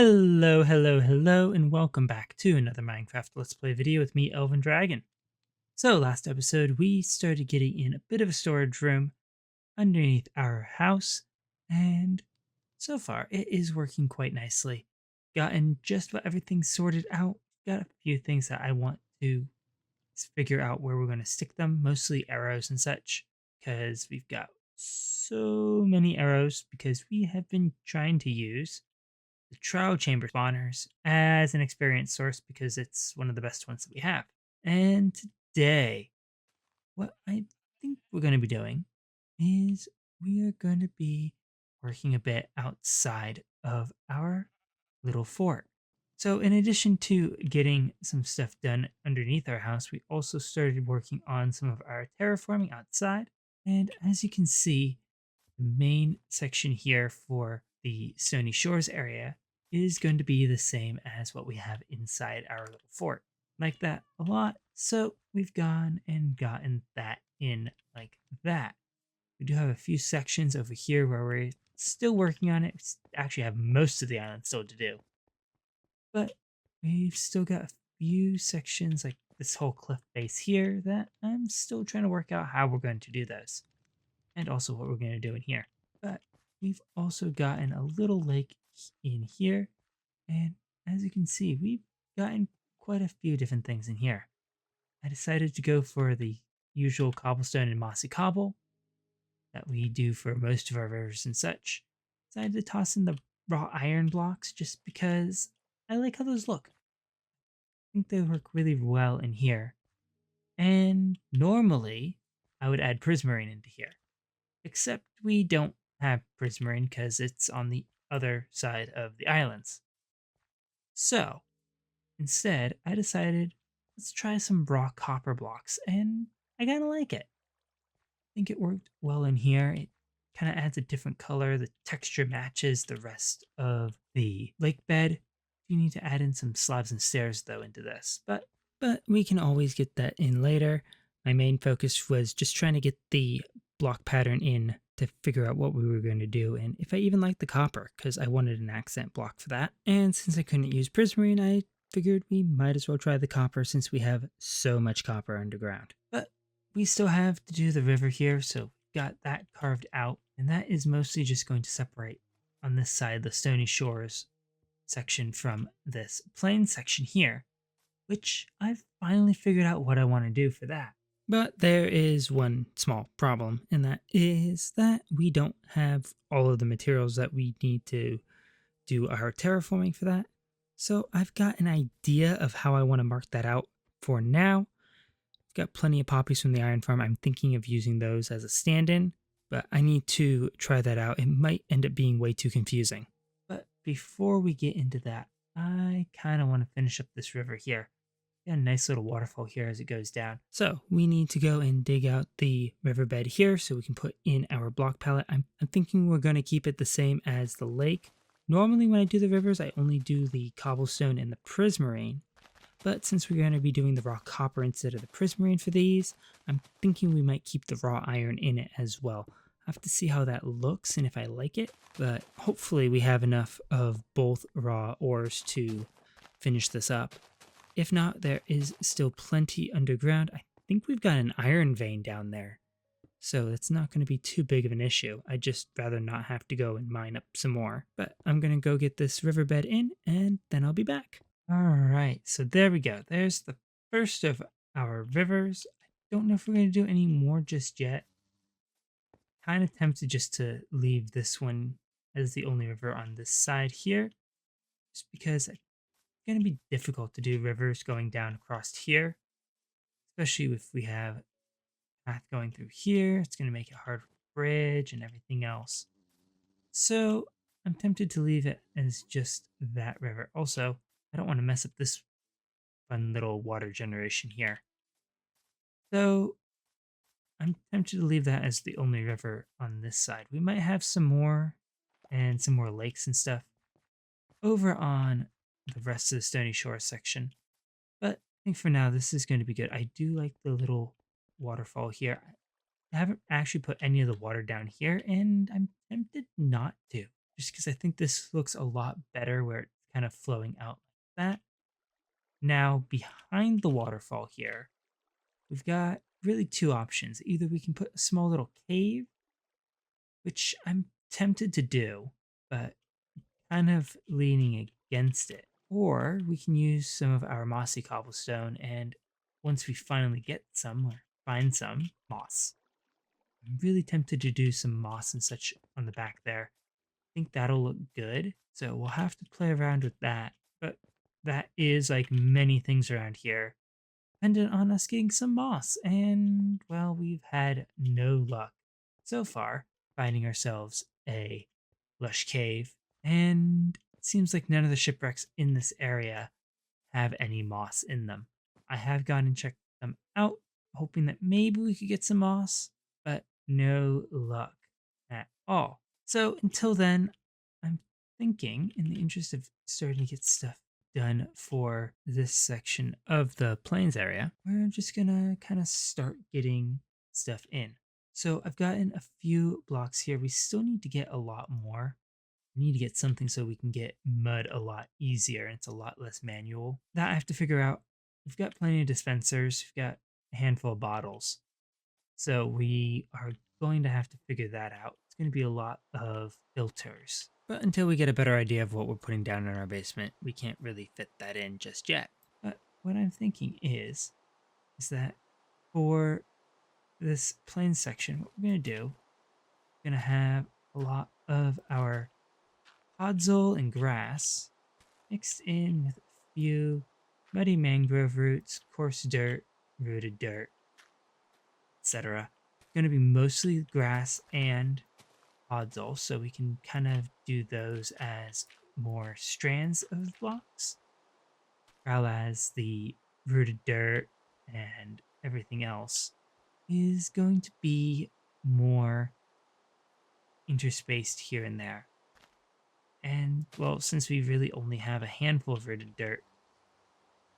Hello, and welcome back to another Minecraft Let's Play video with me, Elven Dragon. So, last episode, we started getting in a bit of a storage room underneath our house, and so far, it is working quite nicely. Gotten just about everything sorted out. Got a few things that I want to figure out where we're going to stick them, mostly arrows and such, because we've got so many arrows because we have been trying to use the trial chamber spawners as an experience source because it's one of the best ones that we have. And today, what I think we're going to be doing is we are going to be working a bit outside of our little fort. So, in addition to getting some stuff done underneath our house, we also started working on some of our terraforming outside. And as you can see, the main section here for the Stony Shores area is going to be the same as what we have inside our little fort. Like that a lot, so we've gone and gotten that in like that. We do have a few sections over here where we're still working on it. We actually have most of the island still to do. But we've still got a few sections like this whole cliff base here that I'm still trying to work out how we're going to do those and also what we're going to do in here. But we've also gotten a little lake in here, and as you can see, we've gotten quite a few different things in here. I decided to go for the usual cobblestone and mossy cobble that we do for most of our rivers and such. Decided to toss in the raw iron blocks just because I like how those look. I think they work really well in here. And normally, I would add prismarine into here. Except we don't have prismarine because it's on the other side of the islands. So, instead, I decided let's try some raw copper blocks, and I kind of like it. I think it worked well in here. It kind of adds a different color. The texture matches the rest of the lake bed. You need to add in some slabs and stairs though into this, but we can always get that in later. My main focus was just trying to get the block pattern in to figure out what we were going to do and if I even liked the copper because I wanted an accent block for that. And since I couldn't use prismarine, I figured we might as well try the copper since we have so much copper underground. But we still have to do the river here, so got that carved out, and that is mostly just going to separate on this side the Stony Shores section from this plain section here, which I've finally figured out what I want to do for that. But there is one small problem, and that is that we don't have all of the materials that we need to do our terraforming for that. So I've got an idea of how I want to mark that out for now. I've got plenty of poppies from the iron farm. I'm thinking of using those as a stand-in, but I need to try that out. It might end up being way too confusing. But before we get into that, I kind of want to finish up this river here. Got a nice little waterfall here as it goes down. So we need to go and dig out the riverbed here so we can put in our block palette. I'm thinking we're going to keep it the same as the lake. Normally when I do the rivers, I only do the cobblestone and the prismarine. But since we're going to be doing the raw copper instead of the prismarine for these, I'm thinking we might keep the raw iron in it as well. I have to see how that looks and if I like it, but hopefully we have enough of both raw ores to finish this up. If not, there is still plenty underground. I think we've got an iron vein down there, so that's not going to be too big of an issue. I'd just rather not have to go and mine up some more. But I'm going to go get this riverbed in, and then I'll be back. All right, so there we go. There's the first of our rivers. I don't know if we're going to do any more just yet. Kind of tempted just to leave this one as the only river on this side here, just because it's going to be difficult to do rivers going down across here, especially if we have a path going through here. It's going to make it hard for the bridge and everything else. So I'm tempted to leave it as just that river. Also, I don't want to mess up this fun little water generation here. So I'm tempted to leave that as the only river on this side. We might have some more and some more lakes and stuff over on the rest of the Stony Shore section. But I think for now, this is going to be good. I do like the little waterfall here. I haven't actually put any of the water down here, and I'm tempted not to, just because I think this looks a lot better where it's kind of flowing out like that. Now, behind the waterfall here, we've got really two options. Either we can put a small little cave, which I'm tempted to do, but kind of leaning against it. Or we can use some of our mossy cobblestone, and once we finally get some or find some moss, I'm really tempted to do some moss and such on the back there. I think that'll look good. So we'll have to play around with that. But that is like many things around here, dependent on us getting some moss. And well, we've had no luck so far finding ourselves a lush cave. And it seems like none of the shipwrecks in this area have any moss in them. I have gone and checked them out, hoping that maybe we could get some moss, but no luck at all. So until then, I'm thinking, in the interest of starting to get stuff done for this section of the plains area, we're just gonna kind of start getting stuff in. So I've gotten a few blocks here. We still need to get a lot more. We need to get something so we can get mud a lot easier and it's a lot less manual. That I have to figure out. We've got plenty of dispensers, we've got a handful of bottles. So we are going to have to figure that out. It's going to be a lot of filters. But until we get a better idea of what we're putting down in our basement, we can't really fit that in just yet. But what I'm thinking is that for this plain section, what we're going to do, we're going to have a lot of our podzol and grass mixed in with a few muddy mangrove roots, coarse dirt, rooted dirt, etc. Going to be mostly grass and podzol, so we can kind of do those as more strands of blocks, while as the rooted dirt and everything else is going to be more interspaced here and there. And, well, since we really only have a handful of rooted dirt,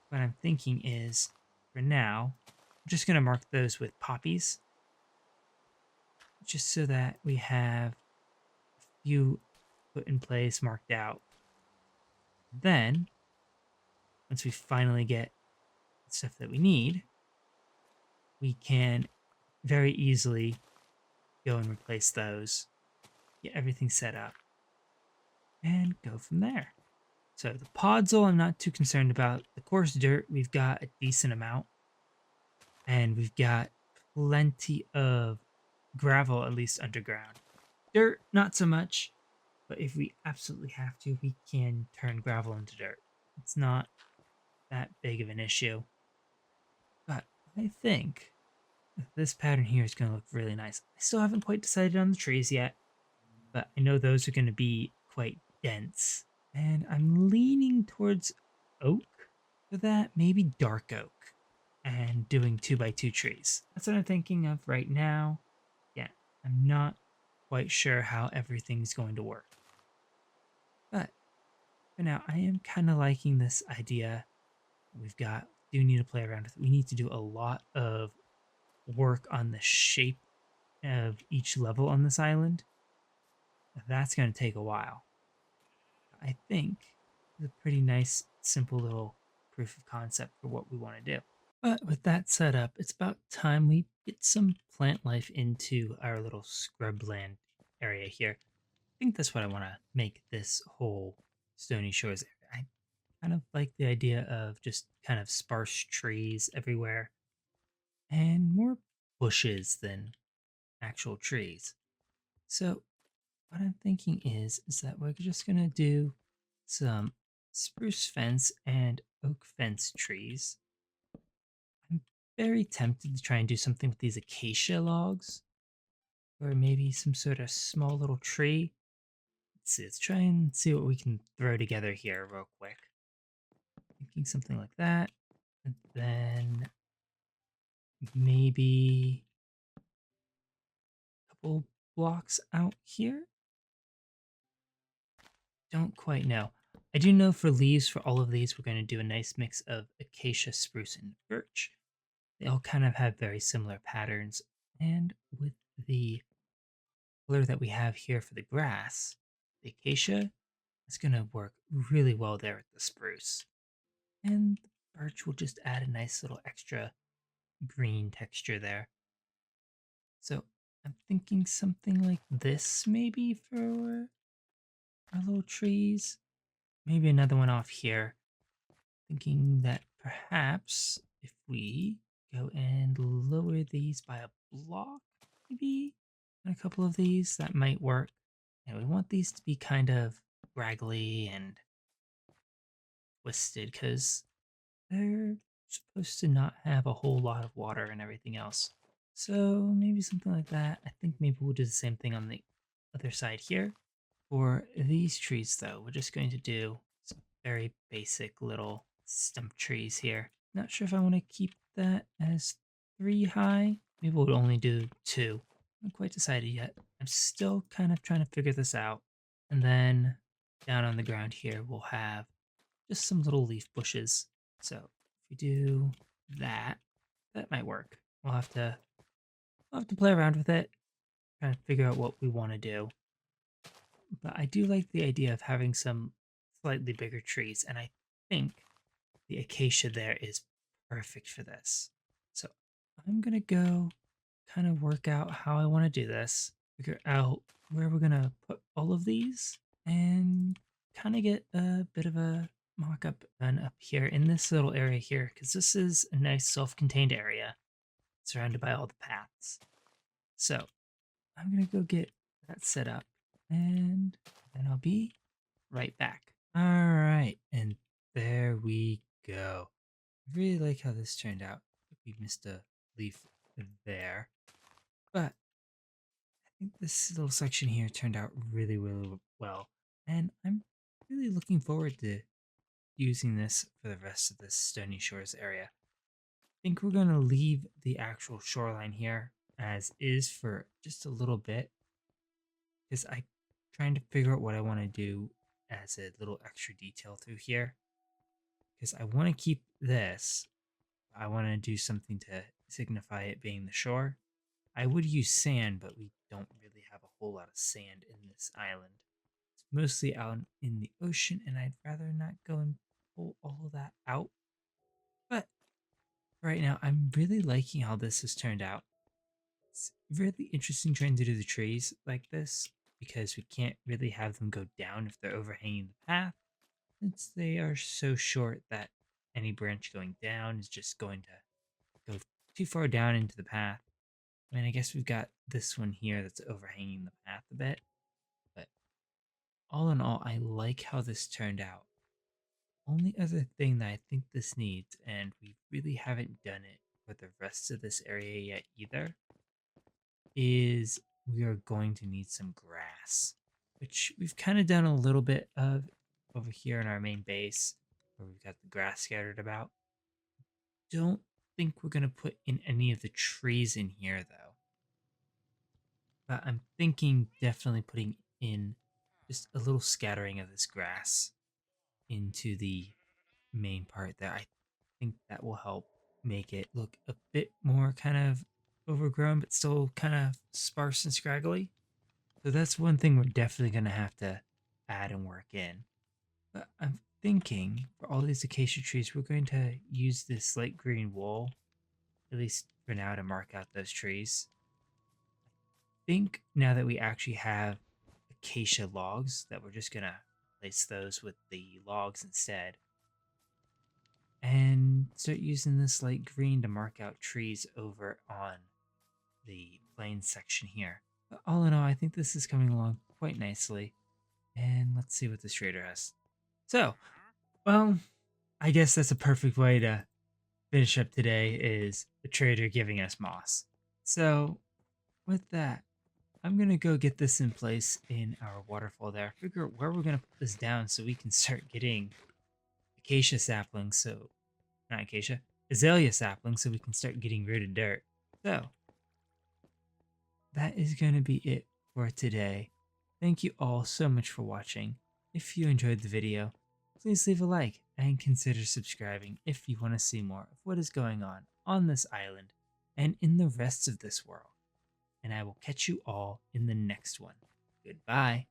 what I'm thinking is, for now, I'm just going to mark those with poppies, just so that we have a few put in place, marked out. Then, once we finally get the stuff that we need, we can very easily go and replace those, get everything set up, and go from there. So the podzol I'm not too concerned about. The coarse dirt, we've got a decent amount. And we've got plenty of gravel, at least underground. Dirt, not so much. But if we absolutely have to, we can turn gravel into dirt. It's not that big of an issue. But I think this pattern here is going to look really nice. I still haven't quite decided on the trees yet, but I know those are going to be quite dense. And I'm leaning towards oak for that, maybe dark oak, and doing 2x2 trees. That's what I'm thinking of right now. Yeah, I'm not quite sure how everything's going to work. But for now, I am kind of liking this idea. Do need to play around with it. We need to do a lot of work on the shape of each level on this island. That's going to take a while. I think it's a pretty nice, simple little proof of concept for what we want to do. But with that set up, it's about time we get some plant life into our little scrubland area here. I think that's what I want to make this whole Stony Shores area. I kind of like the idea of just kind of sparse trees everywhere and more bushes than actual trees. So what I'm thinking is that we're just going to do some spruce fence and oak fence trees. I'm very tempted to try and do something with these acacia logs, or maybe some sort of small little tree. Let's try and see what we can throw together here real quick. Thinking something like that, and then maybe a couple blocks out here. Don't quite know. I do know for leaves for all of these, we're going to do a nice mix of acacia, spruce, and birch. They all kind of have very similar patterns. And with the color that we have here for the grass, the acacia It's going to work really well there with the spruce. And the birch will just add a nice little extra green texture there. So I'm thinking something like this maybe for our little trees. Maybe another one off here. Thinking that perhaps if we go and lower these by a block, maybe, and a couple of these, that might work. And we want these to be kind of raggly and twisted because they're supposed to not have a whole lot of water and everything else. So maybe something like that. I think maybe we'll do the same thing on the other side here. For these trees, though, we're just going to do some very basic little stump trees here. Not sure if I want to keep that as 3 high. Maybe we'll only do 2. Not quite decided yet. I'm still kind of trying to figure this out. And then down on the ground here, we'll have just some little leaf bushes. So if we do that, that might work. We'll have to play around with it, try to figure out what we want to do. But I do like the idea of having some slightly bigger trees, and I think the acacia there is perfect for this. So I'm gonna go kind of work out how I want to do this, figure out where we're gonna put all of these, and kind of get a bit of a mock-up done up here in this little area here, because this is a nice self-contained area surrounded by all the paths. So I'm gonna go get that set up, and then I'll be right back. All right, and there we go. I really like how this turned out. We missed a leaf there, but I think this little section here turned out really, really well, and I'm really looking forward to using this for the rest of this Stony Shores area. I think we're gonna leave the actual shoreline here as is for just a little bit because I'm trying to figure out what I want to do as a little extra detail through here. Because I want to keep this, I want to do something to signify it being the shore. I would use sand, but we don't really have a whole lot of sand in this island. It's mostly out in the ocean, and I'd rather not go and pull all of that out. But right now, I'm really liking how this has turned out. It's really interesting trying to do the trees like this because we can't really have them go down if they're overhanging the path, since they are so short that any branch going down is just going to go too far down into the path. I mean, I guess we've got this one here that's overhanging the path a bit, but all in all, I like how this turned out. Only other thing that I think this needs, and we really haven't done it for the rest of this area yet either, is we are going to need some grass, which we've kind of done a little bit of over here in our main base, where we've got the grass scattered about. Don't think we're going to put in any of the trees in here, though. But I'm thinking definitely putting in just a little scattering of this grass into the main part there. I think that will help make it look a bit more kind of overgrown, but still kind of sparse and scraggly. So that's one thing we're definitely going to have to add and work in. But I'm thinking for all these acacia trees, we're going to use this light green wool, at least for now, to mark out those trees. I think now that we actually have acacia logs, that we're just going to replace those with the logs instead. And start using this light green to mark out trees over on the plains section here. But all in all, I think this is coming along quite nicely. And let's see what this trader has. So, well, I guess that's a perfect way to finish up today is the trader giving us moss. So, with that, I'm going to go get this in place in our waterfall there. Figure out where we're going to put this down so we can start getting acacia saplings. So, not acacia, azalea saplings so we can start getting rooted dirt. So, that is going to be it for today. Thank you all so much for watching. If you enjoyed the video, please leave a like and consider subscribing if you want to see more of what is going on this island and in the rest of this world. And I will catch you all in the next one. Goodbye.